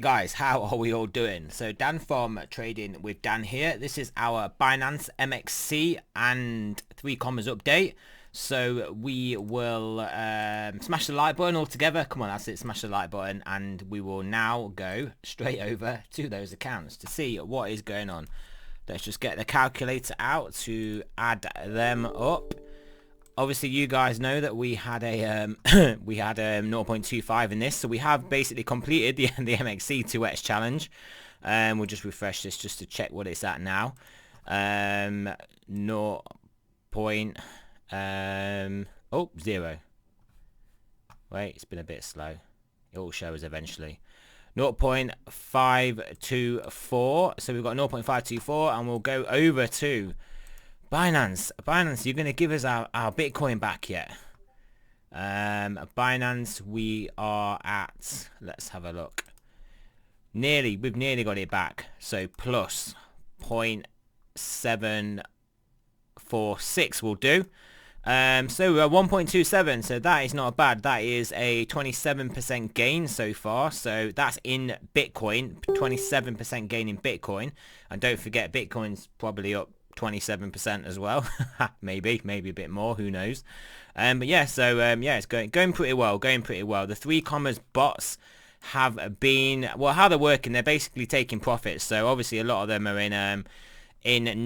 Guys, how are we all doing? So Dan from Trading with Dan here. This is our Binance MXC and 3 commas update. So we will smash the like button all together. Come on, that's it, smash the like button, and we will now go straight over to those accounts to see what is going on. Let's just get the calculator out to add them up. Obviously, you guys know that we had a 0.25 in this, so we have basically completed the MXC 2x challenge. We'll just refresh this just to check what it's at now. 0. 0. Wait, it's been a bit slow. It will show us eventually. 0.524. So we've got 0.524, and we'll go over to Binance, you're going to give us our Bitcoin back yet? Binance, we are at, let's have a look. We've nearly got it back. So plus 0.746 will do. So we're 1.27, so that is not bad. That is a 27% gain so far. So that's in Bitcoin, 27% gain in Bitcoin. And don't forget, Bitcoin's probably up 27% as well. maybe a bit more, who knows. But yeah, so yeah, it's going pretty well, the 3 commas bots have been, well, how they're working, they're basically taking profits. So obviously a lot of them are in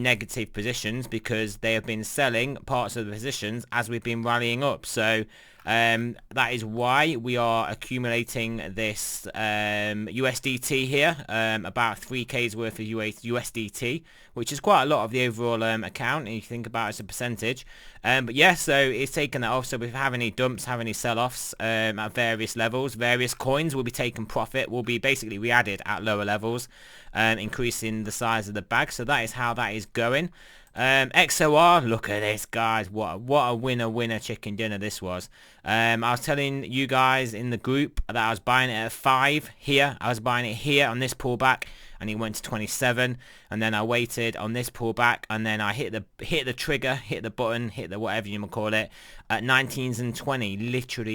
negative positions because they have been selling parts of the positions as we've been rallying up. So that is why we are accumulating this USDT here, about 3K's worth of USDT, which is quite a lot of the overall account, and you think about it as a percentage. But yeah, so it's taken that off. So if we have any dumps, have any sell-offs at various levels, various coins will be taking profit, will be basically re-added at lower levels, increasing the size of the bag. So that is how that is going. XOR, look at this, guys. What a winner chicken dinner this was. I was telling you guys in the group that I was buying it at 5 here. I was buying it here on this pullback, and it went to 27, and then I waited on this pullback, and then I hit the trigger, hit the button, hit the whatever you want to call it, at 19s and 20, literally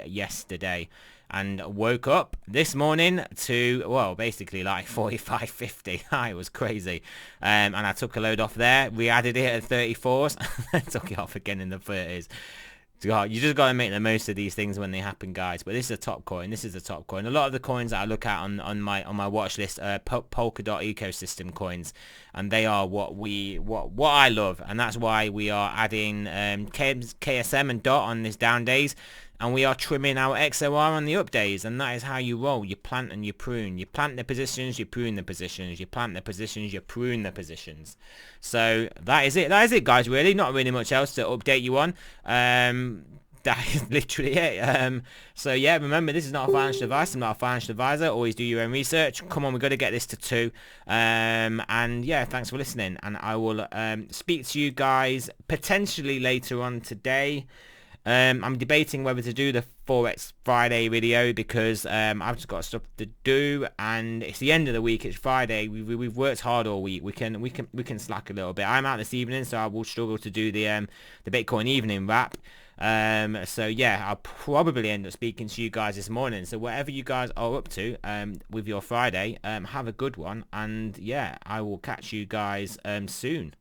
yesterday. And woke up this morning to, well, basically like 45.50. It was crazy. And I took a load off there. We added it at 34s. Took it off again in the 30s. God, you just got to make the most of these things when they happen, guys. But this is a top coin. A lot of the coins that I look at on my watch list are Polkadot ecosystem coins, and they are what I love, and that's why we are adding KSM and DOT on these down days. And we are trimming our XOR on the up days, and that is how you roll. You plant and you prune. You plant the positions, you prune the positions. You plant the positions, you prune the positions. So that is it. That is it, guys, really. Not really much else to update you on. That is literally it. So yeah, remember, this is not a financial advice. I'm not a financial advisor. Always do your own research. Come on, we've got to get this to 2. And yeah, thanks for listening. And I will speak to you guys potentially later on today. I'm debating whether to do the Forex Friday video because I've just got stuff to do, and it's the end of the week. It's Friday. We've worked hard all week. We can slack a little bit. I'm out this evening, so I will struggle to do the Bitcoin evening wrap. So yeah, I'll probably end up speaking to you guys this morning. So whatever you guys are up to with your Friday, have a good one, and yeah, I will catch you guys soon.